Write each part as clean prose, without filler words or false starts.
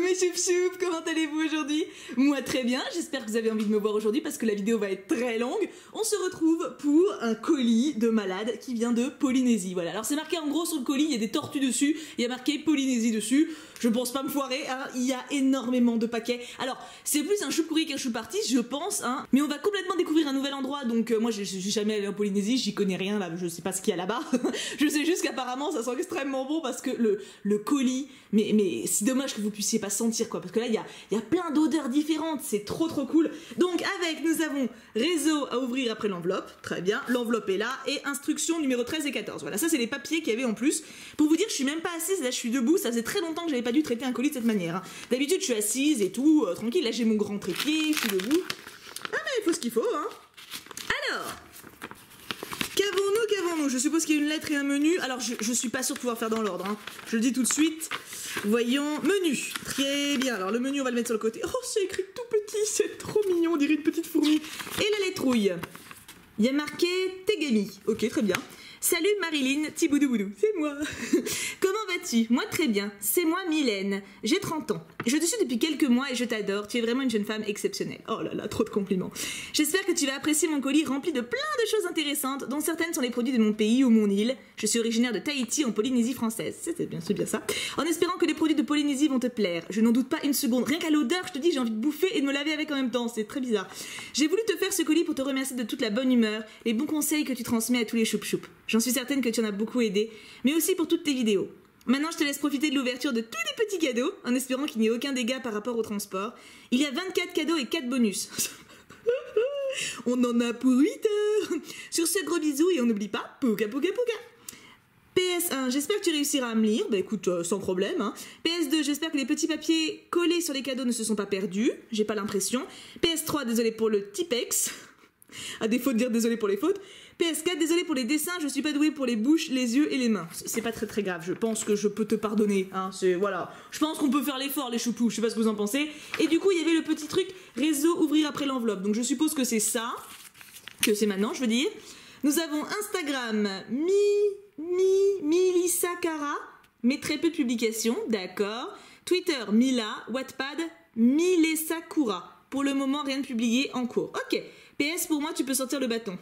mes choupes, comment allez-vous aujourd'hui? Moi très bien, j'espère que vous avez envie de me voir aujourd'hui parce que la vidéo va être très longue. On se retrouve pour un colis de malade qui vient de Polynésie. Voilà, alors c'est marqué en gros sur le colis, il y a des tortues dessus, il y a marqué Polynésie dessus. Je pense pas me foirer, hein, il y a énormément de paquets. Alors, c'est plus un choupe courrier qu'un choupe artiste, je pense, hein. Mais on va complètement découvrir un nouvel endroit, donc moi je suis jamais allée en Polynésie, j'y connais rien là, je sais pas ce qu'il y a là-bas. Je sais juste qu'apparemment ça sent extrêmement bon parce que le colis, mais c'est dommage que vous puissiez pas sentir quoi, parce que là il y a plein d'odeurs différentes, c'est trop cool. Donc avec, nous avons réseau à ouvrir après l'enveloppe, très bien, l'enveloppe est là, et instructions numéro 13 et 14. Voilà, ça c'est les papiers qu'il y avait en plus. Pour vous dire, je suis même pas assise, là je suis debout, ça faisait très longtemps que j'avais pas dû traiter un colis de cette manière. Hein. D'habitude je suis assise et tout, tranquille, là j'ai mon grand trépied, je suis debout. Ah mais il faut ce qu'il faut, hein. Alors, qu'avons-nous? Je suppose qu'il y a une lettre et un menu. Alors je suis pas sûre de pouvoir faire dans l'ordre, hein. Je le dis tout de suite. Voyons, menu. Très bien, alors le menu on va le mettre sur le côté. Oh, c'est écrit tout petit, c'est trop mignon, on dirait une petite fourmi. Et la lettrouille. Il y a marqué Tegami. Ok, très bien. Salut Marilyn, Tiboudoubou, c'est moi. Comment vas-tu? Moi très bien, c'est moi Mylène, j'ai 30 ans. Je te suis depuis quelques mois et je t'adore, tu es vraiment une jeune femme exceptionnelle. Oh là là, trop de compliments. J'espère que tu vas apprécier mon colis rempli de plein de choses intéressantes, dont certaines sont les produits de mon pays ou mon île. Je suis originaire de Tahiti en Polynésie française, c'est bien ça. En espérant que les produits de Polynésie vont te plaire. Je n'en doute pas une seconde, rien qu'à l'odeur, je te dis j'ai envie de bouffer et de me laver avec en même temps, c'est très bizarre. J'ai voulu te faire ce colis pour te remercier de toute la bonne humeur, les bons conseils que tu transmets à tous les choup-choup. J'en suis certaine que tu en as beaucoup aidé, mais aussi pour toutes tes vidéos. Maintenant, je te laisse profiter de l'ouverture de tous les petits cadeaux, en espérant qu'il n'y ait aucun dégât par rapport au transport. Il y a 24 cadeaux et 4 bonus. On en a pour 8 heures. Sur ce, gros bisous et on n'oublie pas, pouka pouka pouka. PS1, j'espère que tu réussiras à me lire. Bah écoute, sans problème. Hein. PS2, j'espère que les petits papiers collés sur les cadeaux ne se sont pas perdus. J'ai pas l'impression. PS3, désolé pour le Tipex. À défaut de dire désolé pour les fautes. PS4, désolé pour les dessins, je suis pas douée pour les bouches, les yeux et les mains. C'est pas très grave, je pense que je peux te pardonner. Hein, voilà. Je pense qu'on peut faire l'effort, les choupous, je sais pas ce que vous en pensez. Et du coup, il y avait le petit truc réseau ouvrir après l'enveloppe. Donc je suppose que c'est ça, que c'est maintenant, je veux dire. Nous avons Instagram, Milissa Cara, mais très peu de publications, d'accord. Twitter, Mila, Wattpad, Milessakura. Pour le moment, rien de publié en cours. Ok. PS, pour moi, tu peux sortir le bâton.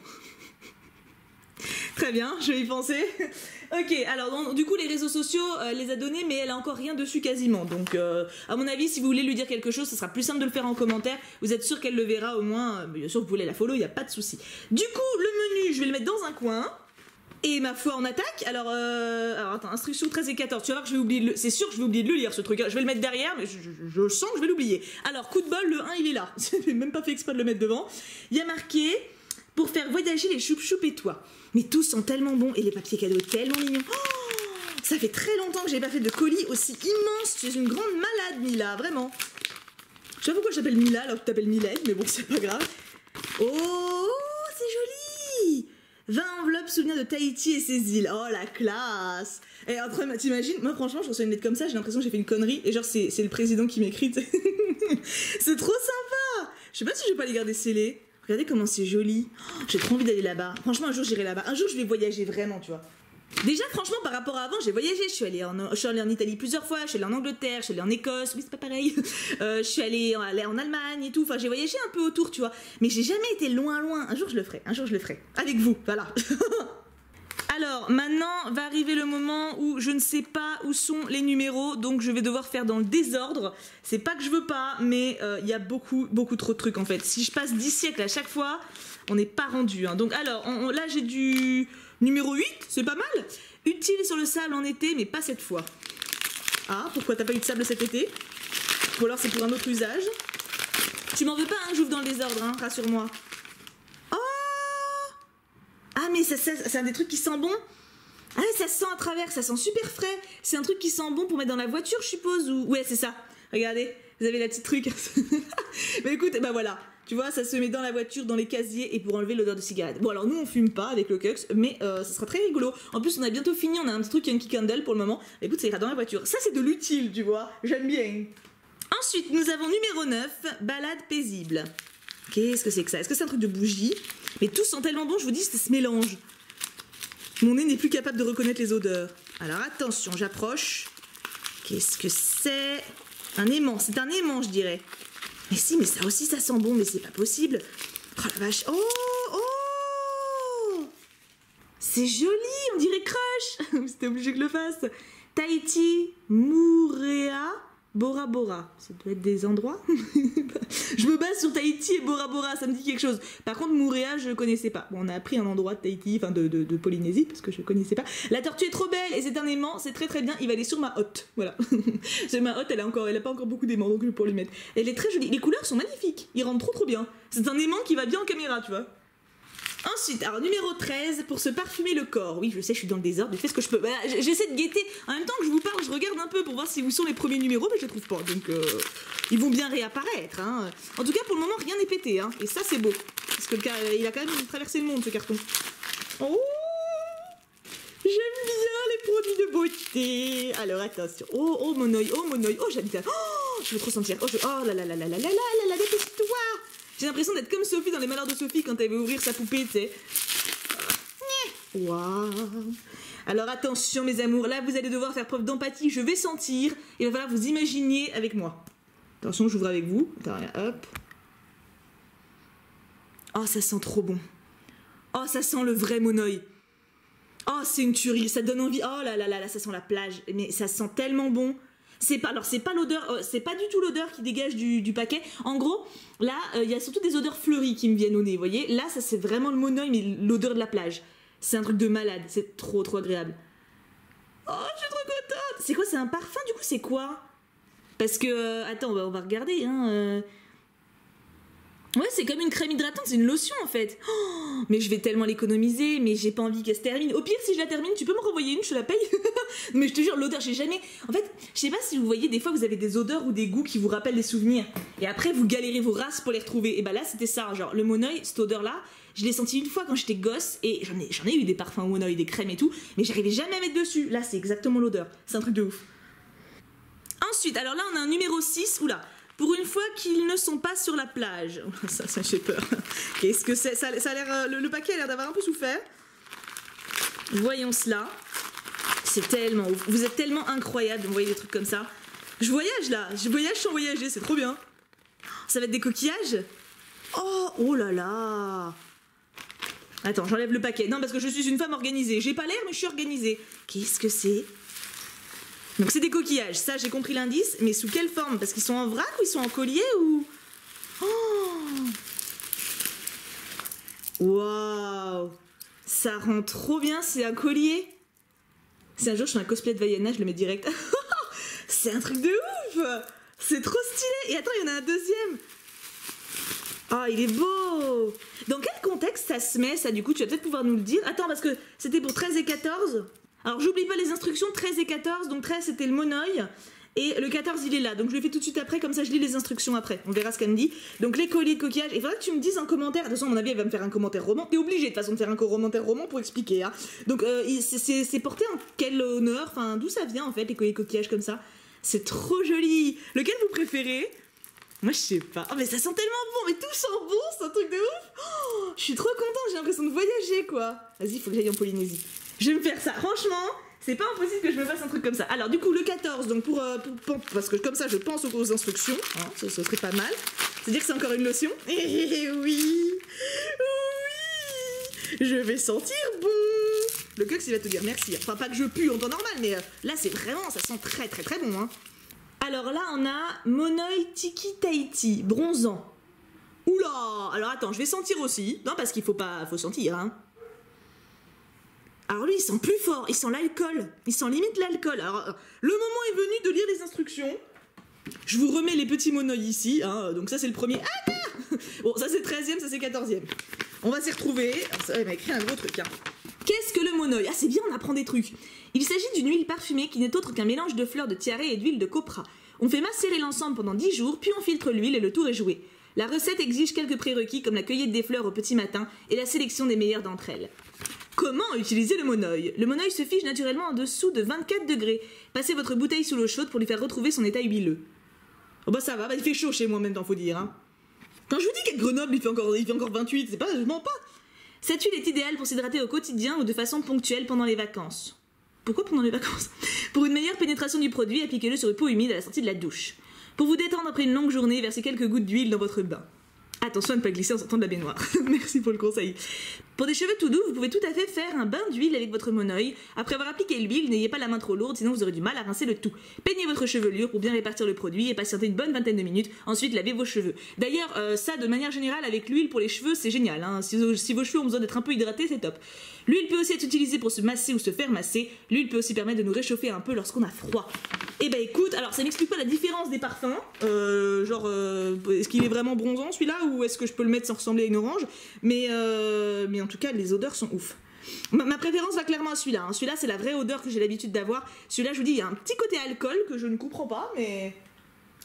Très bien, je vais y penser. Ok, alors donc, du coup les réseaux sociaux les a donnés, mais elle a encore rien dessus quasiment. Donc à mon avis, si vous voulez lui dire quelque chose, ce sera plus simple de le faire en commentaire. Vous êtes sûr qu'elle le verra au moins. Bien sûr, vous voulez la follow, il n'y a pas de souci. Du coup, le menu, je vais le mettre dans un coin. Et ma foi, on attaque. Alors attends, instruction 13 et 14. Tu vas voir que je vais oublier c'est sûr que je vais oublier de le lire ce truc. Je vais le mettre derrière, mais je sens que je vais l'oublier. Alors, coup de bol, le 1 il est là. J'ai même pas fait exprès de le mettre devant. Il y a marqué pour faire voyager les choup-choup et toi. Mais tous sont tellement bons et les papiers cadeaux tellement mignons. Oh, ça fait très longtemps que j'ai pas fait de colis aussi immense. Tu es une grande malade, Mila, vraiment. Je sais pas pourquoi je t'appelle Mila alors que tu t'appelles Mylène, mais bon, c'est pas grave. Oh, c'est joli. 20 enveloppes souvenirs de Tahiti et ses îles. Oh, la classe. Et après, t'imagines, moi franchement, je reçois une lettre comme ça, j'ai l'impression que j'ai fait une connerie. Et genre, c'est le président qui m'écrit. C'est trop sympa. Je sais pas si je vais pas les garder scellés. Regardez comment c'est joli. Oh, j'ai trop envie d'aller là-bas. Franchement, un jour, j'irai là-bas. Un jour, je vais voyager vraiment, tu vois. Déjà, franchement, par rapport à avant, j'ai voyagé. Je suis allée en Italie plusieurs fois, je suis allée en Angleterre, je suis allée en Écosse, oui, c'est pas pareil. Je suis allée en Allemagne et tout. Enfin, j'ai voyagé un peu autour, tu vois. Mais j'ai jamais été loin. Un jour, je le ferai. Avec vous, voilà. Alors, maintenant va arriver le moment où je ne sais pas où sont les numéros, donc je vais devoir faire dans le désordre. C'est pas que je veux pas, mais il y a beaucoup trop de trucs en fait. Si je passe 10 siècles à chaque fois, on n'est pas rendu. Hein. Donc alors, là j'ai du numéro 8, c'est pas mal. Utile sur le sable en été, mais pas cette fois. Ah, pourquoi t'as pas eu de sable cet été? Ou alors c'est pour un autre usage. Tu m'en veux pas, hein, j'ouvre dans le désordre, hein, rassure-moi. Ah mais c'est un des trucs qui sent bon. Ah ça se sent à travers, ça sent super frais. C'est un truc qui sent bon pour mettre dans la voiture je suppose ou... Ouais c'est ça, regardez, vous avez la petite truc. Mais écoute, bah voilà, tu vois ça se met dans la voiture, dans les casiers et pour enlever l'odeur de cigarette. Bon alors nous on fume pas avec le Cux, mais ça sera très rigolo. En plus on a bientôt fini, on a un petit truc Yankee Candle pour le moment. Écoute ça ira dans la voiture, ça c'est de l'utile tu vois, j'aime bien. Ensuite nous avons numéro 9, balade paisible. Qu'est-ce que c'est que ça? Est-ce que c'est un truc de bougie? Mais tous sont tellement bons, je vous dis, ça se mélange. Mon nez n'est plus capable de reconnaître les odeurs. Alors attention, j'approche. Qu'est-ce que c'est? Un aimant, c'est un aimant, je dirais. Mais si, mais ça aussi, ça sent bon, mais c'est pas possible. Oh la vache. Oh, oh. C'est joli, on dirait Crush. C'était obligé que je le fasse. Tahiti, Moorea, Bora Bora. Ça doit être des endroits. Je me base sur Tahiti et Bora Bora, ça me dit quelque chose. Par contre, Moorea, je connaissais pas. Bon, on a appris un endroit de Tahiti, enfin de Polynésie, parce que je connaissais pas. La tortue est trop belle et c'est un aimant, c'est très très bien. Il va aller sur ma hotte. Voilà. C'est ma hotte, elle a pas encore beaucoup d'aimants, donc je vais pour lui mettre. Elle est très jolie. Les couleurs sont magnifiques. Il rentre trop trop bien. C'est un aimant qui va bien en caméra, tu vois. Ensuite, alors numéro 13, pour se parfumer le corps. Oui, je sais, je suis dans le désordre, je fais ce que je peux. Bah, j'essaie de guetter. En même temps que je vous parle, je regarde un peu pour voir si où sont les premiers numéros, mais je les trouve pas. Donc, ils vont bien réapparaître. Hein. En tout cas, pour le moment, rien n'est pété. Hein. Et ça, c'est beau. Parce que il a quand même traversé le monde, ce carton. Oh, j'aime bien les produits de beauté. Alors, attention. Oh, mon oeil, oh, j'aime bien. Oh, je veux trop sentir. Oh là là là là là là là là là, dépêche-toi. J'ai l'impression d'être comme Sophie dans Les Malheurs de Sophie quand elle veut ouvrir sa poupée, tu sais. Waouh. Alors attention mes amours, là vous allez devoir faire preuve d'empathie, je vais sentir. Il va falloir vous imaginer avec moi. Attention, j'ouvre avec vous. Attends, hop. Oh, ça sent trop bon. Oh, ça sent le vrai monoï. Oh, c'est une tuerie, ça donne envie. Oh là là là là, ça sent la plage. Mais ça sent tellement bon. C'est pas l'odeur, c'est pas du tout l'odeur qui dégage du paquet. En gros, là, il y a surtout des odeurs fleuries qui me viennent au nez, vous voyez. Là, ça c'est vraiment le monoï, mais l'odeur de la plage. C'est un truc de malade, c'est trop trop agréable. Oh, je suis trop contente. C'est quoi, c'est un parfum du coup, c'est quoi? Parce que, attends, on va regarder, hein. Ouais, c'est comme une crème hydratante, c'est une lotion en fait. Oh, mais je vais tellement l'économiser, mais j'ai pas envie qu'elle se termine. Au pire, si je la termine, tu peux me renvoyer une, je te la paye. Mais je te jure, l'odeur, j'ai jamais... En fait, je sais pas si vous voyez, des fois, vous avez des odeurs ou des goûts qui vous rappellent des souvenirs. Et après, vous galérez vos races pour les retrouver. Et bah là, c'était ça, genre, le monoï, cette odeur-là, je l'ai senti une fois quand j'étais gosse, et j'en ai eu des parfums au monoï, des crèmes et tout, mais j'arrivais jamais à mettre dessus. Là, c'est exactement l'odeur. C'est un truc de ouf. Ensuite, alors là, on a un numéro 6, oula. Pour une fois qu'ils ne sont pas sur la plage. Ça j'ai peur. Qu'est-ce que c'est? Ça a l'air, le paquet a l'air d'avoir un peu souffert. Voyons cela. C'est tellement ouf. Vous êtes tellement incroyable de m'envoyer des trucs comme ça. Je voyage là. Je voyage sans voyager. C'est trop bien. Ça va être des coquillages. Oh là là. Attends, j'enlève le paquet. Non, parce que je suis une femme organisée. J'ai pas l'air, mais je suis organisée. Qu'est-ce que c'est? Donc c'est des coquillages, ça j'ai compris l'indice, mais sous quelle forme? Parce qu'ils sont en vrac ou ils sont en collier ou... Oh, waouh, ça rend trop bien, c'est un collier. Si un jour je fais un cosplay de Vaiana, je le mets direct. C'est un truc de ouf. C'est trop stylé. Et attends, il y en a un deuxième. Oh, il est beau. Dans quel contexte ça se met, ça, du coup? Tu vas peut-être pouvoir nous le dire. Attends, parce que c'était pour 13 et 14. Alors, j'oublie pas les instructions, 13 et 14. Donc, 13, c'était le monoï. Et le 14, il est là. Donc, je le fais tout de suite après. Comme ça, je lis les instructions après. On verra ce qu'elle me dit. Donc, les colliers de coquillage. Il faudrait que tu me dises en commentaire. De toute façon, à mon avis, elle va me faire un commentaire roman. T'es obligé, de toute façon, de faire un commentaire roman pour expliquer. Hein. Donc, c'est porté en quel honneur? Enfin, d'où ça vient, en fait, les colliers de coquillage comme ça? C'est trop joli. Lequel vous préférez? Moi, je sais pas. Oh, mais ça sent tellement bon. Mais tout sent bon, c'est un truc de ouf. Oh, je suis trop contente. J'ai l'impression de voyager, quoi. Vas-y, il faut que j'aille en Polynésie. Je vais me faire ça. Franchement, c'est pas impossible que je me fasse un truc comme ça. Alors, du coup, le 14, donc parce que comme ça, je pense aux instructions. Hein, ça serait pas mal. C'est-à-dire que c'est encore une lotion. Et oui. Oui. Je vais sentir bon. Le Cox, il va te dire merci. Enfin, pas que je pue en temps normal, mais là, c'est vraiment, ça sent très, très, très bon, hein. Alors là, on a Monoï Tiki Tahiti, bronzant. Oula! Alors attends, je vais sentir aussi. Non, parce qu'il faut sentir, hein. Alors lui, il sent plus fort, il sent l'alcool. Il sent limite l'alcool. Alors, le moment est venu de lire les instructions. Je vous remets les petits monoïs ici, hein. Donc ça, c'est le premier. Ah non! Bon, ça, c'est 13e, ça, c'est 14e. On va s'y retrouver. Alors, ça, il m'a écrit un gros truc, hein. Qu'est-ce que le monoï? Ah, c'est bien, on apprend des trucs. Il s'agit d'une huile parfumée qui n'est autre qu'un mélange de fleurs de tiare et d'huile de copra. On fait macérer l'ensemble pendant 10 jours, puis on filtre l'huile et le tour est joué. La recette exige quelques prérequis comme la cueillette des fleurs au petit matin et la sélection des meilleures d'entre elles. Comment utiliser le monoï? Le monoï se fige naturellement en dessous de 24 degrés. Passez votre bouteille sous l'eau chaude pour lui faire retrouver son état huileux. Oh bah ça va, il fait chaud chez moi en même temps, faut dire. Hein. Quand je vous dis qu'à Grenoble il fait encore 28, c'est pas, je mens pas. Cette huile est idéale pour s'hydrater au quotidien ou de façon ponctuelle pendant les vacances. Pourquoi pendant les vacances? Pour une meilleure pénétration du produit, appliquez-le sur une peau humide à la sortie de la douche. Pour vous détendre après une longue journée, versez quelques gouttes d'huile dans votre bain. Attention à ne pas glisser en sortant de la baignoire. Merci pour le conseil. Pour des cheveux tout doux, vous pouvez tout à fait faire un bain d'huile avec votre monoeil. Après avoir appliqué l'huile, n'ayez pas la main trop lourde, sinon vous aurez du mal à rincer le tout. Peignez votre chevelure pour bien répartir le produit et patientez une bonne vingtaine de minutes. Ensuite, lavez vos cheveux. D'ailleurs, ça, de manière générale, avec l'huile pour les cheveux, c'est génial. Hein. Si vos cheveux ont besoin d'être un peu hydratés, c'est top. L'huile peut aussi être utilisée pour se masser ou se faire masser. L'huile peut aussi permettre de nous réchauffer un peu lorsqu'on a froid. Et bah écoute, alors ça m'explique pas la différence des parfums. Est-ce qu'il est vraiment bronzant celui-là ou est-ce que je peux le mettre sans ressembler à une orange, mais en tout cas les odeurs sont ouf. Ma préférence va clairement à celui-là. Hein. Celui-là c'est la vraie odeur que j'ai l'habitude d'avoir. Celui-là je vous dis il y a un petit côté alcool que je ne comprends pas, mais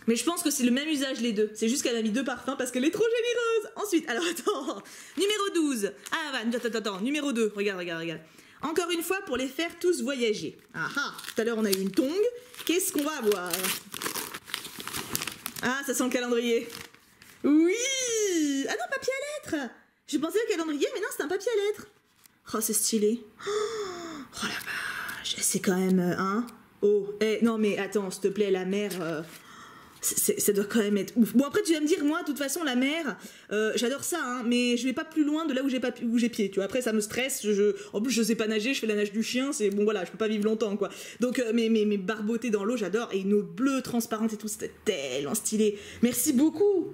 je pense que c'est le même usage les deux. C'est juste qu'elle a mis 2 parfums parce qu'elle est trop généreuse. Ensuite, alors attends, numéro 12. Ah attends, numéro 2, regarde. Encore une fois pour les faire tous voyager. Ah ah, tout à l'heure on a eu une tongue. Qu'est-ce qu'on va avoir? Ah, ça sent le calendrier. Oui! Ah non, papier à lettres! J'ai pensé au calendrier, mais non, c'est un papier à lettres. Oh, c'est stylé. Oh la vache, c'est quand même... Hein? Oh, non mais attends, s'il te plaît, la mer... ça doit quand même être ouf. Bon, après, tu vas me dire, moi, de toute façon, la mer, j'adore ça, hein, mais je vais pas plus loin de là où j'ai pied, tu vois. Après, ça me stresse. En plus, je sais pas nager, je fais la nage du chien, c'est bon, voilà, je peux pas vivre longtemps, quoi. Donc, mes barboter dans l'eau, j'adore. Et une eau bleue, transparente et tout, c'était tellement stylé. Merci beaucoup.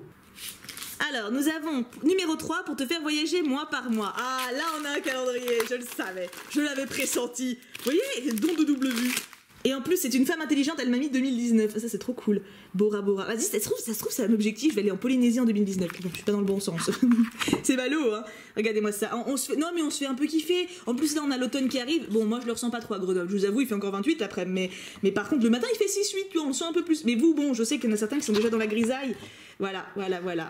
Alors, nous avons numéro 3 pour te faire voyager mois par mois. Ah, là, on a un calendrier, je le savais. Je l'avais pressenti. Vous voyez, don de double vue. Et en plus, c'est une femme intelligente, elle m'a mis 2019. Ça, c'est trop cool. Bora Bora. Vas-y, ça se trouve, c'est un objectif. Je vais aller en Polynésie en 2019. Bon, je suis pas dans le bon sens. C'est ballot, hein. Regardez-moi ça. Non, mais on se fait un peu kiffer. En plus, là, on a l'automne qui arrive. Bon, moi, je le ressens pas trop à Grenoble. Je vous avoue, il fait encore 28 après. Mais par contre, le matin, il fait 6-8. Tu vois, on le sent un peu plus. Mais vous, bon, je sais qu'il y en a certains qui sont déjà dans la grisaille. Voilà.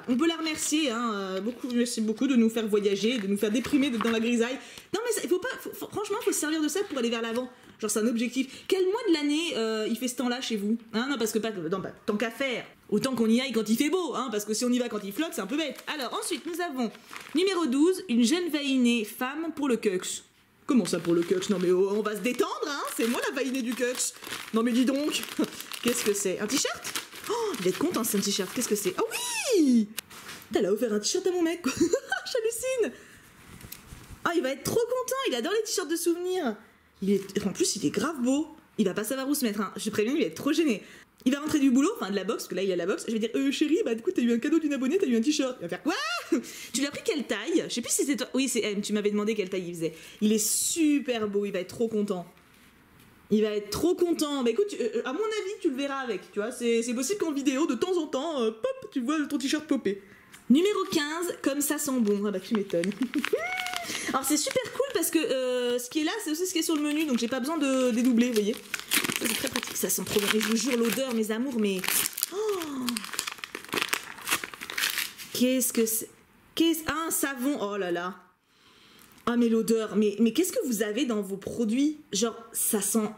On peut la remercier, hein. Merci beaucoup de nous faire voyager, de nous faire déprimer dans la grisaille. Non, mais il faut pas. Franchement, il faut se servir de ça pour aller vers l'avant. Genre c'est un objectif. Quel mois de l'année il fait ce temps-là chez vous, hein? Non parce que tant qu'à faire, autant qu'on y aille quand il fait beau, hein, parce que si on y va quand il flotte, c'est un peu bête. Alors ensuite nous avons numéro 12, une jeune vainée femme pour le Cux. Comment ça pour le Cux? Non mais on va se détendre, hein. C'est moi la vainée du Cux. Non mais dis donc. Qu'est-ce que c'est? Un t-shirt? Oh, il va être content c'est un t-shirt. Qu'est-ce que c'est? Oh oui. T'as offert un t-shirt à mon mec. J'hallucine. Ah il va être trop content. Il adore les t-shirts de souvenirs. En plus, il est grave beau. Il va pas savoir où se mettre. Hein. Je préviens, il va être trop gêné. Il va rentrer du boulot, enfin de la boxe, parce que là il a la boxe. Je vais dire, chérie, bah du coup t'as eu un cadeau d'une abonnée, t'as eu un t-shirt. Il va faire quoi? Tu lui as pris quelle taille? Je sais plus si c'est toi. Oui, c'est M. Tu m'avais demandé quelle taille il faisait. Il est super beau. Il va être trop content. Bah écoute, à mon avis, tu le verras avec. Tu vois, c'est possible qu'en vidéo, de temps en temps, pop, tu vois ton t-shirt popper. Numéro 15, comme ça sent bon. Ah bah tu m'étonnes. Alors c'est super cool parce que ce qui est là, c'est aussi ce qui est sur le menu, donc j'ai pas besoin de dédoubler, vous voyez. C'est très pratique, ça sent trop bon. Et je vous jure, l'odeur, mes amours, mais... Oh, qu'est-ce que c'est? Un savon, oh là là. Ah mais l'odeur, mais qu'est-ce que vous avez dans vos produits? Genre, ça sent...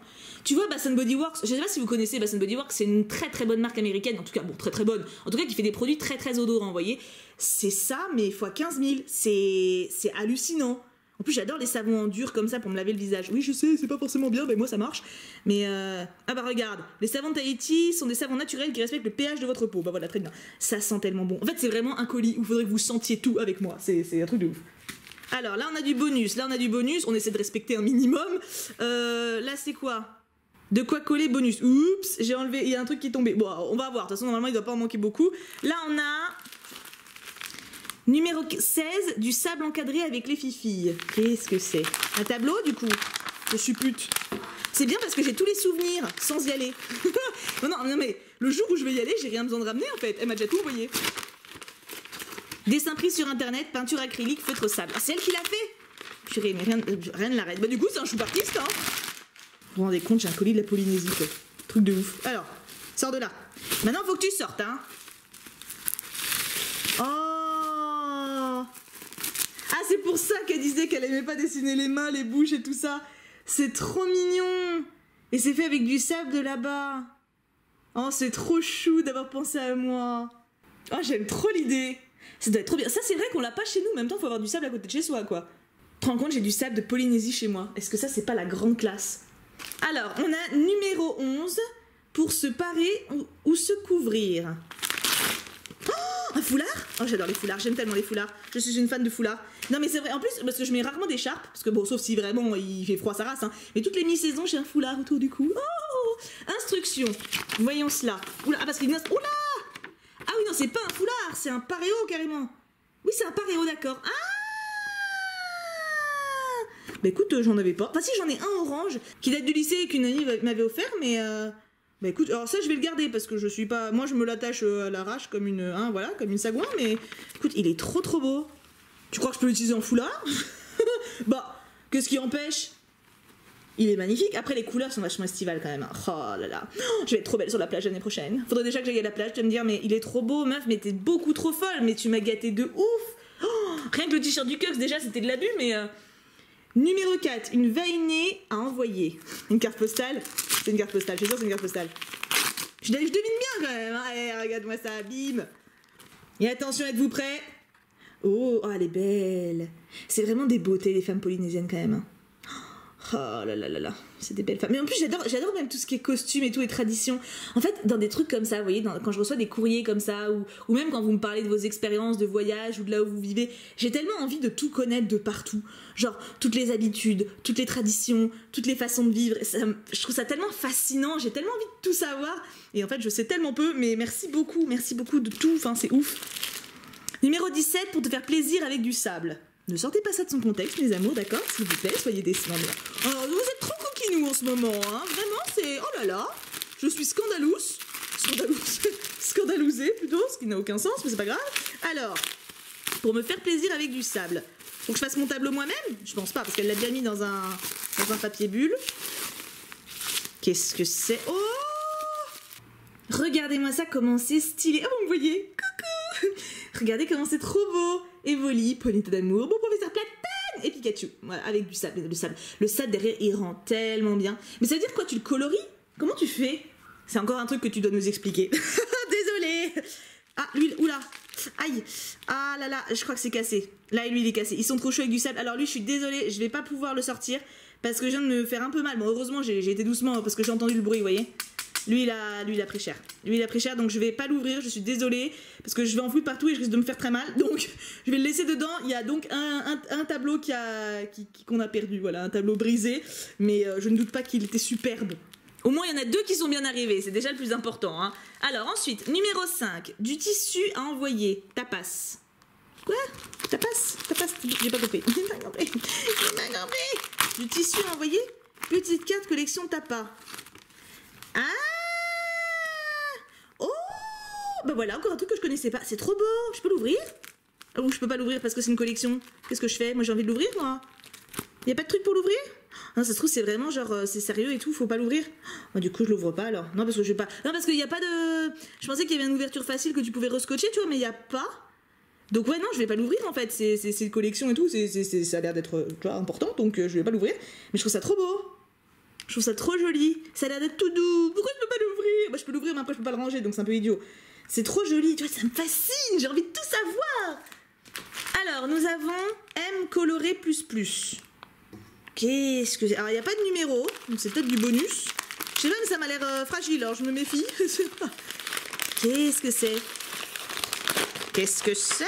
Tu vois, Bath & Body Works, je sais pas si vous connaissez Bath & Body Works, c'est une très très bonne marque américaine, en tout cas, bon, très très bonne, en tout cas qui fait des produits très très odorants, vous voyez. C'est ça, mais x 15 000, c'est hallucinant. En plus, j'adore les savons en dur comme ça pour me laver le visage. Oui, je sais, c'est pas forcément bien, mais moi ça marche. Mais, ah bah regarde, les savons de Tahiti sont des savons naturels qui respectent le pH de votre peau. Bah voilà, très bien. Ça sent tellement bon. En fait, c'est vraiment un colis où il faudrait que vous sentiez tout avec moi. C'est un truc de ouf. Alors là, on a du bonus. On essaie de respecter un minimum. Là, c'est quoi? De quoi coller bonus. Oups, j'ai enlevé, il y a un truc qui est tombé. Bon, on va voir, de toute façon normalement il doit pas en manquer beaucoup. Là on a numéro 16, du sable encadré avec les fifilles. Qu'est-ce que c'est? Un tableau du coup? Je suis pute. C'est bien parce que j'ai tous les souvenirs sans y aller. non mais le jour où je vais y aller, j'ai rien besoin de ramener en fait. Elle m'a déjà tout envoyé. Dessin pris sur internet, peinture acrylique, feutre sable. Ah, c'est elle qui l'a fait? Purée, mais rien ne l'arrête. Bah du coup c'est un chou artiste hein. Vous vous rendez compte, j'ai un colis de la Polynésie, quoi. Truc de ouf. Alors, sors de là. Maintenant, faut que tu sortes, hein. Oh! Ah, c'est pour ça qu'elle disait qu'elle aimait pas dessiner les mains, les bouches et tout ça. C'est trop mignon. Et c'est fait avec du sable de là-bas. Oh, c'est trop chou d'avoir pensé à moi. Oh, j'aime trop l'idée. Ça doit être trop bien. Ça, c'est vrai qu'on l'a pas chez nous. En même temps, faut avoir du sable à côté de chez soi, quoi. Tu te rends compte, j'ai du sable de Polynésie chez moi. Est-ce que ça, c'est pas la grande classe? Alors, on a numéro 11, pour se parer ou se couvrir. Oh, un foulard? Oh, j'adore les foulards, j'aime tellement les foulards. Je suis une fan de foulards. Non mais c'est vrai, en plus, parce que je mets rarement d'écharpe, parce que bon, sauf si vraiment il fait froid sa race, hein. Mais toutes les mi-saisons, j'ai un foulard autour du cou. Oh, instruction. Voyons cela. Oula, ah, parce qu'il y a une... Oula! Ah oui, non, c'est pas un foulard, c'est un paréo carrément. Oui, c'est un paréo, d'accord. Ah! Bah écoute, j'en avais pas. Enfin si, j'en ai un orange, qui date du lycée, qu'une amie m'avait offert, mais... Bah écoute, alors ça je vais le garder parce que je suis pas... Moi je me l'attache à l'arrache comme une... Hein, voilà, comme une sagouin, mais... Écoute, il est trop beau. Tu crois que je peux l'utiliser en foulard? Bah, qu'est-ce qui empêche? Il est magnifique. Après, les couleurs sont vachement estivales quand même. Hein. Oh là là. Oh, je vais être trop belle sur la plage l'année prochaine. Faudrait déjà que j'aille à la plage. Tu vas me dire, mais il est trop beau, meuf, mais t'es beaucoup trop folle. Mais tu m'as gâté de ouf. Oh, rien que le t-shirt du Cux, déjà, c'était de l'abus, mais... Numéro 4, une vainée à envoyer. Une carte postale. C'est une carte postale, je suis sûre que c'est une carte postale. Je devine bien quand même. Hein. Allez, regarde-moi ça, bim. Et attention, êtes-vous prêts? Oh, elle est belle. C'est vraiment des beautés, les femmes polynésiennes quand même. Hein. Oh là là là là, c'est des belles femmes. Mais en plus, j'adore même tout ce qui est costume et tout, et tradition. En fait, dans des trucs comme ça, vous voyez, quand je reçois des courriers comme ça, ou même quand vous me parlez de vos expériences de voyage ou de là où vous vivez, j'ai tellement envie de tout connaître de partout. Genre, toutes les habitudes, toutes les traditions, toutes les façons de vivre. Je trouve ça tellement fascinant, j'ai tellement envie de tout savoir. Et en fait, je sais tellement peu, mais merci beaucoup de tout. Enfin, c'est ouf. Numéro 17, pour te faire plaisir avec du sable. Ne sortez pas ça de son contexte, mes amours, d'accord? S'il vous plaît, soyez décents. Alors, vous êtes trop coquinous en ce moment, hein? Vraiment, c'est... Oh là là! Je suis scandalousée, plutôt, ce qui n'a aucun sens, mais c'est pas grave. Alors, pour me faire plaisir avec du sable, faut que je fasse mon tableau moi-même? Je pense pas, parce qu'elle l'a bien mis dans un papier bulle. Qu'est-ce que c'est? Oh! Regardez-moi ça, comment c'est stylé. Oh, vous me voyez? Coucou! Regardez comment c'est trop beau. Evoli, Ponyta d'amour, bon professeur Platane et Pikachu. Voilà, avec du sable, Le sable derrière, il rend tellement bien. Mais ça veut dire quoi? Tu le coloris? Comment tu fais? C'est encore un truc que tu dois nous expliquer. Désolée. Ah, l'huile, oula. Aïe. Ah là là, je crois que c'est cassé. Là, lui, il est cassé. Ils sont trop chauds avec du sable. Alors lui, je suis désolée, je vais pas pouvoir le sortir parce que je viens de me faire un peu mal. Bon, heureusement, j'ai été doucement parce que j'ai entendu le bruit, vous voyez. Lui, il a pris cher. Donc je vais pas l'ouvrir, je suis désolée, parce que je vais en foutre partout et je risque de me faire très mal. Donc, je vais le laisser dedans. Il y a donc un tableau qu'on a perdu, voilà, un tableau brisé. Mais je ne doute pas qu'il était superbe. Au moins, il y en a 2 qui sont bien arrivés, c'est déjà le plus important. Hein. Alors, ensuite, numéro 5, du tissu à envoyer. Tapas. Quoi? Tapas? J'ai pas compris. Du tissu à envoyer. Petite carte collection Tapa. Ah! Oh! Bah voilà, encore un truc que je connaissais pas. C'est trop beau. Je peux l'ouvrir? Ou je peux pas l'ouvrir parce que c'est une collection. Qu'est-ce que je fais? Moi j'ai envie de l'ouvrir, moi. Y a pas de truc pour l'ouvrir? Non, ça se trouve c'est vraiment genre c'est sérieux et tout, faut pas l'ouvrir. Ah, du coup je l'ouvre pas alors. Non parce que je vais pas. Non parce qu'il y a pas de. Je pensais qu'il y avait une ouverture facile que tu pouvais rescotcher, tu vois, mais il y a pas. Donc ouais non, je vais pas l'ouvrir en fait. C'est une collection et tout. Ça a l'air d'être important, donc je vais pas l'ouvrir. Mais je trouve ça trop beau. Je trouve ça trop joli. Ça a l'air d'être tout doux. Pourquoi je peux pas l'ouvrir? Bah je peux l'ouvrir mais après je peux pas le ranger donc c'est un peu idiot. C'est trop joli, tu vois, ça me fascine. J'ai envie de tout savoir. Alors nous avons M coloré plus. Qu'est-ce que c'est? Alors il n'y a pas de numéro, donc c'est peut-être du bonus. Je sais pas mais ça m'a l'air fragile alors je me méfie. Qu'est-ce que c'est? Qu'est-ce que c'est?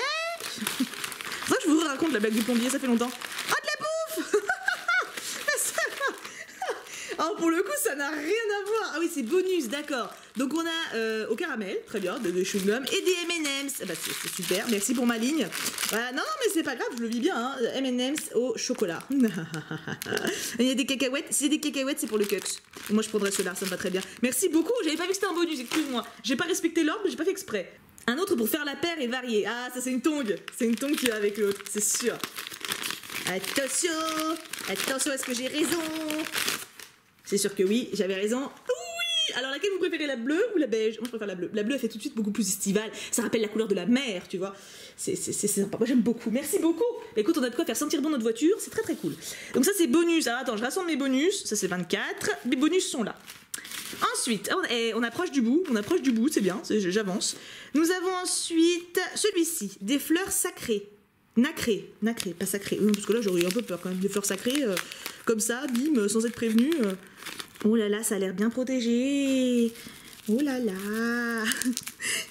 Faudrait que je vous raconte la blague du plombier, ça fait longtemps. Ah de la bouffe. Alors pour le coup ça n'a rien à voir. Ah oui c'est bonus, d'accord. Donc on a au caramel, très bien, des chewing-gums et des M&M's. Bah, c'est super, merci pour ma ligne. Voilà, non mais c'est pas grave, je le vis bien, hein. M&M's au chocolat. Il y a des cacahuètes, si c'est des cacahuètes c'est pour le Cux. Moi je prendrais ceux-là, ça me va très bien. Merci beaucoup, j'avais pas vu que c'était un bonus, excuse-moi. J'ai pas respecté l'ordre mais j'ai pas fait exprès. Un autre pour faire la paire et varier. Ah ça c'est une tongue qui va avec l'autre, c'est sûr. Attention, est-ce que j'ai raison? C'est sûr que oui, j'avais raison. Oui. Alors laquelle vous préférez, la bleue ou la beige? Moi je préfère la bleue. La bleue elle fait tout de suite beaucoup plus estivale. Ça rappelle la couleur de la mer, tu vois. C'est sympa. Moi j'aime beaucoup. Merci beaucoup. Écoute, on a de quoi faire sentir bon notre voiture. C'est très très cool. Donc ça c'est bonus. Alors attends, je rassemble mes bonus. Ça c'est 24. Mes bonus sont là. Ensuite, on approche du bout. C'est bien. J'avance. Nous avons ensuite celui-ci. Des fleurs sacrées. Nacrées, pas sacrées. Parce que là j'aurais eu un peu peur quand même. Des fleurs sacrées, comme ça, bim, sans être prévenu. Oh là là, ça a l'air bien protégé. Oh là là.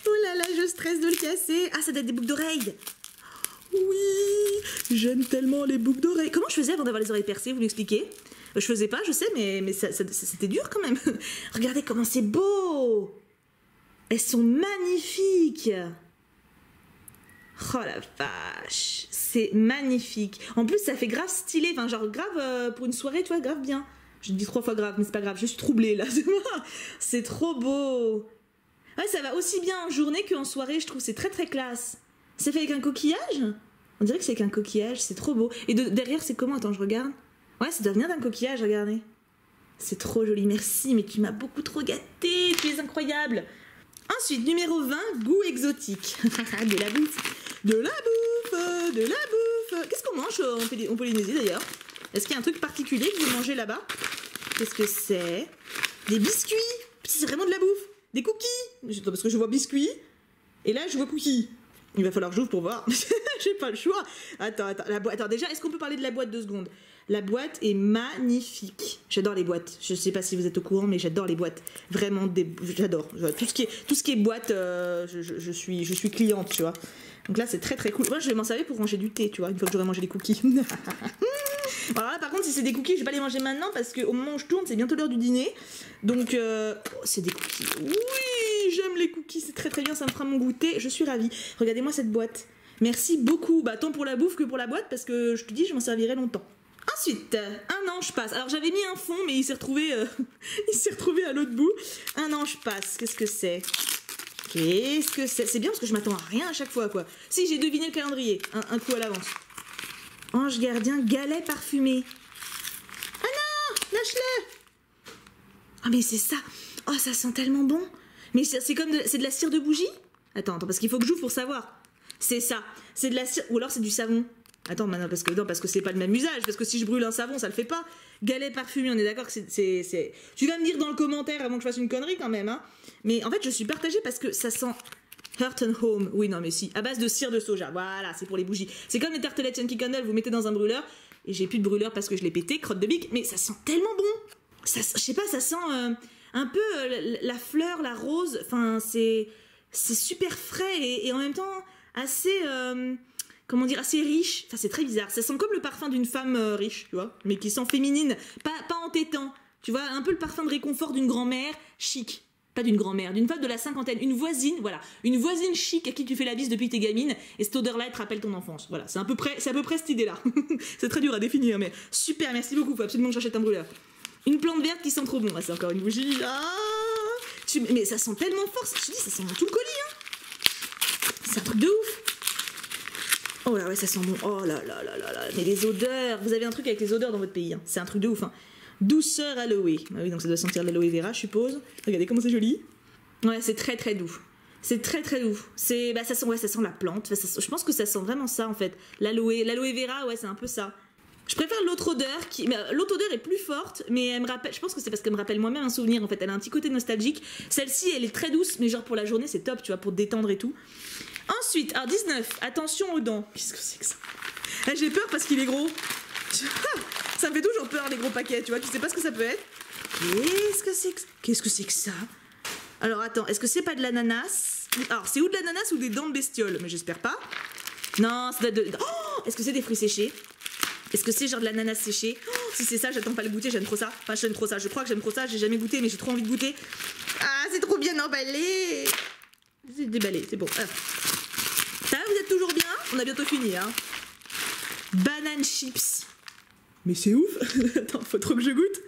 Oh là là, je stresse de le casser. Ah, ça doit être des boucles d'oreilles. Oui, j'aime tellement les boucles d'oreilles. Comment je faisais avant d'avoir les oreilles percées, vous m'expliquez? Je faisais pas, je sais, mais c'était dur quand même. Regardez comment c'est beau. Elles sont magnifiques. Oh la vache, c'est magnifique. En plus, ça fait grave stylé, enfin genre grave pour une soirée, tu vois, grave bien. Je dis 3 fois grave, mais c'est pas grave, je suis troublée là. C'est trop beau. Ouais, ça va aussi bien en journée qu'en soirée, je trouve, c'est très très classe. C'est fait avec un coquillage? On dirait que c'est avec un coquillage, c'est trop beau. Et derrière, c'est comment? Attends, je regarde. Ouais, ça doit venir d'un coquillage, regardez. C'est trop joli, merci, mais tu m'as beaucoup trop gâté, tu es incroyable. Ensuite, numéro 20, goût exotique. De la bouffe. De la bouffe, de la bouffe. Qu'est-ce qu'on mange en Polynésie d'ailleurs? Est-ce qu'il y a un truc particulier que vous mangez là-bas? Qu'est-ce que c'est? Des biscuits. C'est vraiment de la bouffe. Des cookies. Parce que je vois biscuits. Et là, je vois cookies. Il va falloir que j'ouvre pour voir. J'ai pas le choix. Attends. Attends, déjà, est-ce qu'on peut parler de la boîte 2 secondes? La boîte est magnifique. J'adore les boîtes. Je sais pas si vous êtes au courant, mais j'adore les boîtes. Vraiment, j'adore. Tout ce qui est boîte, je suis cliente, tu vois. Donc là, c'est très très cool. Moi, je vais m'en servir pour ranger du thé, tu vois, une fois que j'aurai mangé les cookies. Alors là, par contre, si c'est des cookies, je vais pas les manger maintenant parce qu'au moment où je tourne, c'est bientôt l'heure du dîner. Donc, c'est des cookies. Oui, j'aime les cookies, c'est très très bien, ça me fera mon goûter. Je suis ravie. Regardez-moi cette boîte. Merci beaucoup. Bah, tant pour la bouffe que pour la boîte parce que je te dis, je m'en servirai longtemps. Ensuite, un ange passe. Alors j'avais mis un fond, mais il s'est retrouvé, à l'autre bout. Un ange passe. Qu'est-ce que c'est? Qu'est-ce que c'est? C'est bien parce que je m'attends à rien à chaque fois, quoi. Si, j'ai deviné le calendrier, un coup à l'avance. Ange gardien, galet parfumé. Ah non, lâche-le. Ah mais c'est ça. Oh, ça sent tellement bon. Mais c'est comme c'est de la cire de bougie? Attends, parce qu'il faut que j'ouvre pour savoir. C'est ça. C'est de la cire, ou alors c'est du savon. Attends, maintenant, parce que c'est pas le même usage, parce que si je brûle un savon, ça le fait pas. Galet parfumé, on est d'accord que c'est... Tu vas me dire dans le commentaire avant que je fasse une connerie quand même, hein. Mais en fait, je suis partagée parce que ça sent Heart and Home. Oui, non, mais si. À base de cire de soja. Voilà, c'est pour les bougies. C'est comme les tartelettes Yankee Candle, vous mettez dans un brûleur. Et j'ai plus de brûleur parce que je l'ai pété, crotte de bique. Mais ça sent tellement bon. Ça, je sais pas, ça sent un peu la fleur, la rose. Enfin, c'est super frais et en même temps assez... comment dire, assez riche. Enfin, c'est très bizarre. Ça sent comme le parfum d'une femme riche, tu vois, mais qui sent féminine, pas entêtant. Tu vois, un peu le parfum de réconfort d'une grand-mère chic. Pas d'une grand-mère, d'une femme de la cinquantaine. Une voisine, voilà. Une voisine chic à qui tu fais la bise depuis que t'es gamine. Et cette odeur-là, elle te rappelle ton enfance. Voilà, c'est à peu près cette idée-là. C'est très dur à définir, mais super, merci beaucoup. Faut absolument que j'achète un brûleur. Une plante verte qui sent trop bon. Ah, c'est encore une bougie. Ah, mais ça sent tellement fort. Je te dis, ça sent tout le colis, hein. C'est un truc de ouf. Oh là ouais, ça sent bon. Oh là là là là là. Mais les odeurs, vous avez un truc avec les odeurs dans votre pays, hein. C'est un truc de ouf, hein. Douceur aloe. Ah oui, donc ça doit sentir l'aloe vera, je suppose. Regardez comment c'est joli. Ouais, c'est très très doux. C'est très très doux. Ça sent la plante. Je pense que ça sent vraiment ça en fait. L'aloe vera, ouais, c'est un peu ça. Je préfère l'autre odeur l'autre odeur est plus forte, mais elle me rappelle, je pense que c'est parce qu'elle me rappelle moi-même un souvenir en fait. Elle a un petit côté nostalgique. Celle-ci, elle est très douce, mais genre pour la journée, c'est top, tu vois, pour te détendre et tout. Ensuite, alors 19, attention aux dents. Qu'est-ce que c'est que ça? J'ai peur parce qu'il est gros. Ça me fait toujours peur les gros paquets, tu vois, tu sais pas ce que ça peut être. Qu'est-ce que c'est que ça? Alors attends, est-ce que c'est pas de l'ananas? Alors c'est ou de l'ananas ou des dents de bestiole, mais j'espère pas. Non, c'est Oh, est-ce que c'est des fruits séchés? Est-ce que c'est genre de l'ananas séché? Oh, si c'est ça, j'attends pas le goûter, j'aime trop ça. Enfin, j'aime trop ça, je crois que j'aime trop ça, j'ai jamais goûté, mais j'ai trop envie de goûter. Ah, c'est trop bien emballé. C'est déballé, c'est bon. Ça va, vous êtes toujours bien? On a bientôt fini, hein. Banane chips. Mais c'est ouf. Attends, faut trop que je goûte.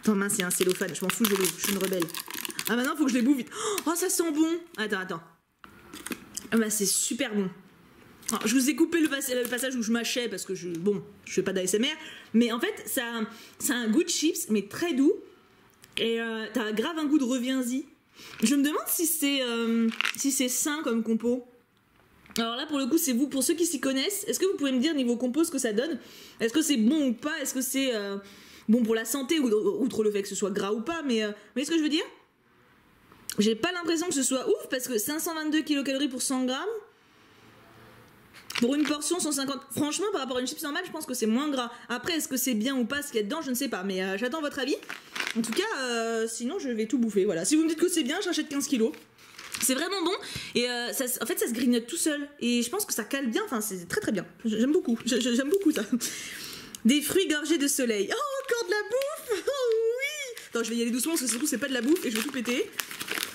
Attends, mince, il y a un cellophane, je m'en fous, je l'ouvre, je suis une rebelle. Ah, maintenant, faut que je les bouffe vite. Oh, ça sent bon. Attends. Ah bah, c'est super bon. Alors, je vous ai coupé le passage où je mâchais parce que je fais pas d'ASMR. Mais en fait, ça a un goût de chips, mais très doux. Et t'as grave un goût de reviens-y. Je me demande si c'est sain comme compo. Alors là, pour le coup, c'est vous, pour ceux qui s'y connaissent, est-ce que vous pouvez me dire niveau compo ce que ça donne? Est-ce que c'est bon ou pas? Est-ce que c'est bon pour la santé, outre le fait que ce soit gras ou pas? Mais vous voyez ce que je veux dire? J'ai pas l'impression que ce soit ouf, parce que 522 kcal pour 100 grammes. Pour une portion 150, franchement par rapport à une chips normale je pense que c'est moins gras. Après est-ce que c'est bien ou pas ce qu'il y a dedans je ne sais pas, mais j'attends votre avis. En tout cas sinon je vais tout bouffer, voilà. Si vous me dites que c'est bien j'achète 15 kilos. C'est vraiment bon et en fait ça se grignote tout seul et je pense que ça cale bien, enfin c'est très très bien, j'aime beaucoup, j'aime beaucoup ça. Des fruits gorgés de soleil, oh encore de la bouffe, oh oui. Attends je vais y aller doucement parce que surtout c'est pas de la bouffe et je vais tout péter.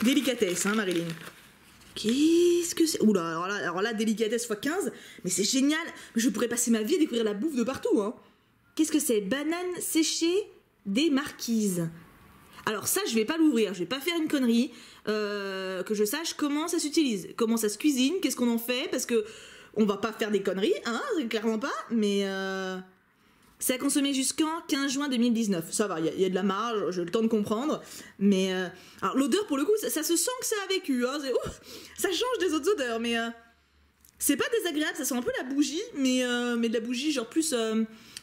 Délicatesse hein Marilyn. Qu'est-ce que c'est? Oula, alors là, délicatesse x 15, mais c'est génial. Je pourrais passer ma vie à découvrir la bouffe de partout, hein. Qu'est-ce que c'est? Banane séchée des marquises. Alors ça, je vais pas l'ouvrir, je vais pas faire une connerie. Que je sache comment ça s'utilise, comment ça se cuisine, qu'est-ce qu'on en fait, parce que on va pas faire des conneries, hein, clairement pas, mais c'est à consommer jusqu'en 15 juin 2019. Ça va, il y a de la marge, j'ai le temps de comprendre. Mais alors l'odeur pour le coup, ça se sent que ça a vécu. Hein, ça change des autres odeurs, mais c'est pas désagréable. Ça sent un peu la bougie, mais de la bougie genre plus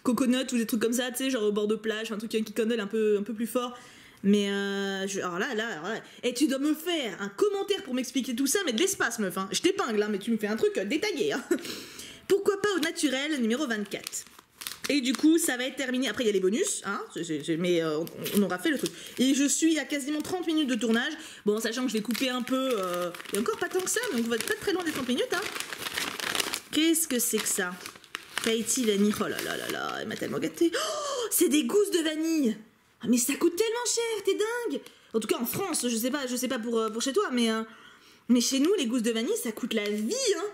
coconut ou des trucs comme ça, tu sais, genre au bord de plage, un truc qui connelle un peu plus fort. Mais alors là, et tu dois me faire un commentaire pour m'expliquer tout ça, mais de l'espace, meuf. Hein. Je t'épingle, hein, mais tu me fais un truc détaillé. Hein. Pourquoi pas au naturel numéro 24. Et du coup, ça va être terminé. Après, il y a les bonus, hein, mais on aura fait le truc. Et je suis à quasiment 30 minutes de tournage. Bon, sachant que je vais couper un peu. Il y a encore pas tant que ça, donc on va être pas très loin des 30 minutes. Hein. Qu'est-ce que c'est que ça? Tahiti vanille. Oh là là là là, elle m'a tellement gâtée. Oh, c'est des gousses de vanille. Ah, mais ça coûte tellement cher, t'es dingue. En tout cas, en France, je sais pas pour chez toi, mais chez nous, les gousses de vanille, ça coûte la vie, hein.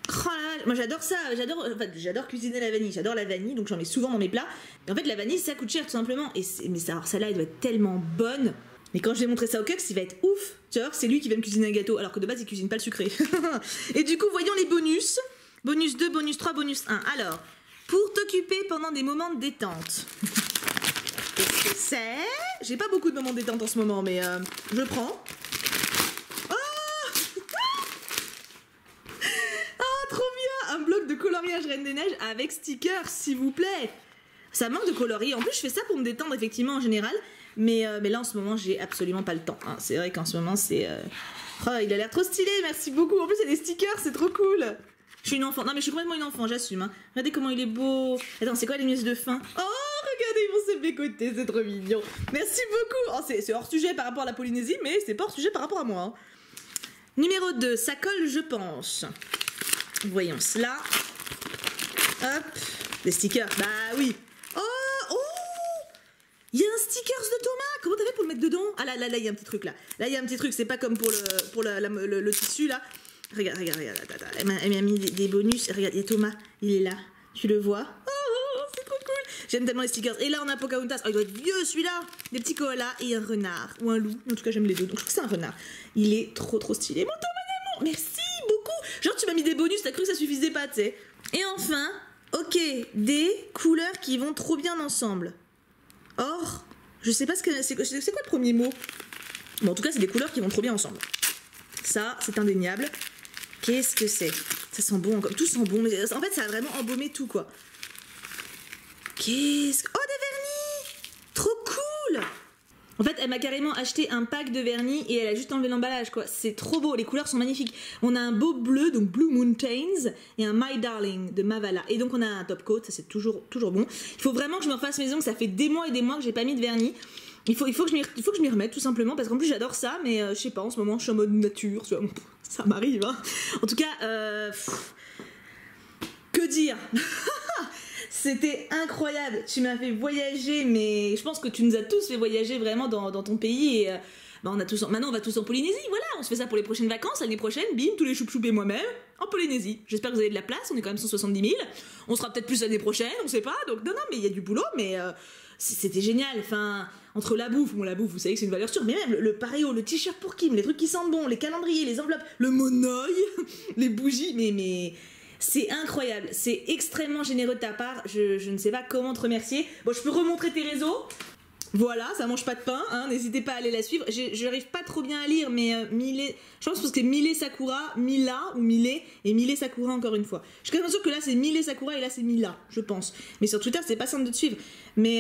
Oh là là, moi j'adore ça, j'adore cuisiner la vanille, j'adore la vanille, donc j'en mets souvent dans mes plats. Et en fait la vanille ça coûte cher tout simplement, mais ça, alors celle-là elle doit être tellement bonne. Mais quand je vais montrer ça au Cux, il va être ouf. Tu vois, c'est lui qui va me cuisiner un gâteau, alors que de base il cuisine pas le sucré. Et du coup voyons les bonus. Bonus 2, bonus 3, bonus 1. Alors, pour t'occuper pendant des moments de détente. Qu'est-ce que c'est? J'ai pas beaucoup de moments de détente en ce moment, mais je prends. Un bloc de coloriage Reine des Neiges avec stickers, s'il vous plaît. Ça manque de coloris. En plus, je fais ça pour me détendre, effectivement, en général. Mais là, en ce moment, j'ai absolument pas le temps. Hein. C'est vrai qu'en ce moment, c'est... Oh, il a l'air trop stylé, merci beaucoup. En plus, il y a des stickers, c'est trop cool. Je suis une enfant. Non, mais je suis complètement une enfant, j'assume. Hein. Regardez comment il est beau. Attends, c'est quoi les muscles de fin? Oh, regardez, ils vont se bécoter, c'est trop mignon. Merci beaucoup. Oh, c'est hors sujet par rapport à la Polynésie, mais c'est pas hors sujet par rapport à moi. Hein. Numéro 2, ça colle, je pense. Voyons cela. Hop. Des stickers. Bah oui. Oh. Il y a un stickers de Thomas. Comment t'as fait pour le mettre dedans? Ah là, il y a un petit truc là. Là, il y a un petit truc. C'est pas comme pour le tissu là. Regarde. Elle m'a mis des bonus. Regarde, il y a Thomas. Il est là. Tu le vois? Oh, c'est trop cool. J'aime tellement les stickers. Et là, on a Pocahontas. Oh, il doit être vieux celui-là. Des petits koalas et un renard. Ou un loup. En tout cas, j'aime les deux. Donc, je trouve que c'est un renard. Il est trop stylé. Mon Thomas d'amour. Merci beaucoup. Genre, tu m'as mis des bonus. T'as cru que ça suffisait pas, tu sais. Et enfin, ok, des couleurs qui vont trop bien ensemble. Or, je sais pas c'est quoi le premier mot. Bon, en tout cas, c'est des couleurs qui vont trop bien ensemble. Ça, c'est indéniable. Qu'est-ce que c'est? Ça sent bon encore. Tout sent bon. Mais en fait, ça a vraiment embaumé tout, quoi. Qu'est-ce que... Oh, des vernis! Trop cool! En fait, elle m'a carrément acheté un pack de vernis et elle a juste enlevé l'emballage, quoi. C'est trop beau. Les couleurs sont magnifiques. On a un beau bleu, donc Blue Mountains, et un My Darling de Mavala. Et donc, on a un top coat. Ça, c'est toujours bon. Il faut vraiment que je me refasse maison, que ça fait des mois et des mois que j'ai pas mis de vernis. Il faut que je m'y remette, tout simplement, parce qu'en plus, j'adore ça, mais je sais pas, en ce moment, je suis en mode nature. Tu vois, ça m'arrive, hein. En tout cas, que dire? C'était incroyable, tu m'as fait voyager, mais je pense que tu nous as tous fait voyager vraiment dans ton pays et maintenant on va tous en Polynésie, voilà, on se fait ça pour les prochaines vacances, l'année prochaine, bim, tous les choup-choup et moi-même, en Polynésie. J'espère que vous avez de la place, on est quand même 170 000, on sera peut-être plus l'année prochaine, on sait pas, donc non, mais il y a du boulot, mais c'était génial, enfin, entre la bouffe, vous savez que c'est une valeur sûre, mais même le pareo, le t-shirt pour Kim, les trucs qui sentent bon, les calendriers, les enveloppes, le monoeil, les bougies, mais... C'est incroyable, c'est extrêmement généreux de ta part, je ne sais pas comment te remercier. Bon, je peux remontrer tes réseaux, voilà, ça mange pas de pain, hein, n'hésitez pas à aller la suivre. Je n'arrive pas trop bien à lire, mais je pense que c'est Milé Sakura, Mila ou Milé, et Milé Sakura encore une fois. Je suis quand même sûre que là c'est Milé Sakura et là c'est Mila, je pense. Mais sur Twitter c'est pas simple de te suivre. Mais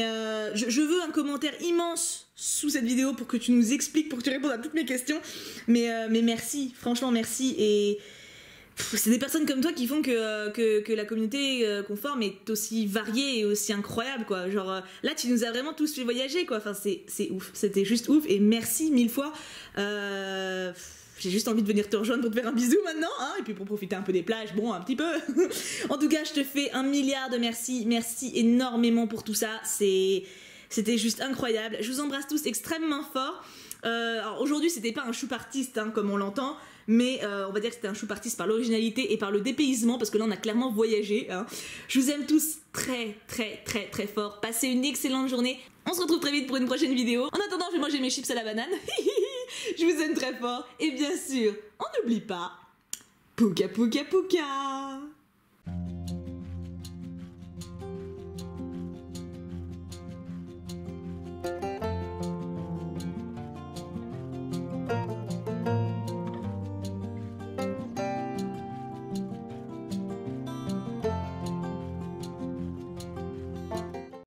je veux un commentaire immense sous cette vidéo pour que tu nous expliques, pour que tu répondes à toutes mes questions. Mais merci, franchement merci, et... c'est des personnes comme toi qui font que la communauté qu'on forme est aussi variée et aussi incroyable, quoi. Genre, là, tu nous as vraiment tous fait voyager, quoi. Enfin, c'est ouf. C'était juste ouf. Et merci 1000 fois. J'ai juste envie de venir te rejoindre pour te faire un bisou maintenant, hein, et puis pour profiter un peu des plages, bon, un petit peu. En tout cas, je te fais 1 milliard de merci. Merci énormément pour tout ça. C'était juste incroyable. Je vous embrasse tous extrêmement fort. Alors aujourd'hui, c'était pas un choup artiste, hein, comme on l'entend, mais on va dire que c'était un choup artiste par l'originalité et par le dépaysement, parce que là, on a clairement voyagé. Hein. Je vous aime tous très, très, très, très fort. Passez une excellente journée. On se retrouve très vite pour une prochaine vidéo. En attendant, je vais manger mes chips à la banane. Je vous aime très fort. Et bien sûr, on n'oublie pas... Pouka pouka pouka.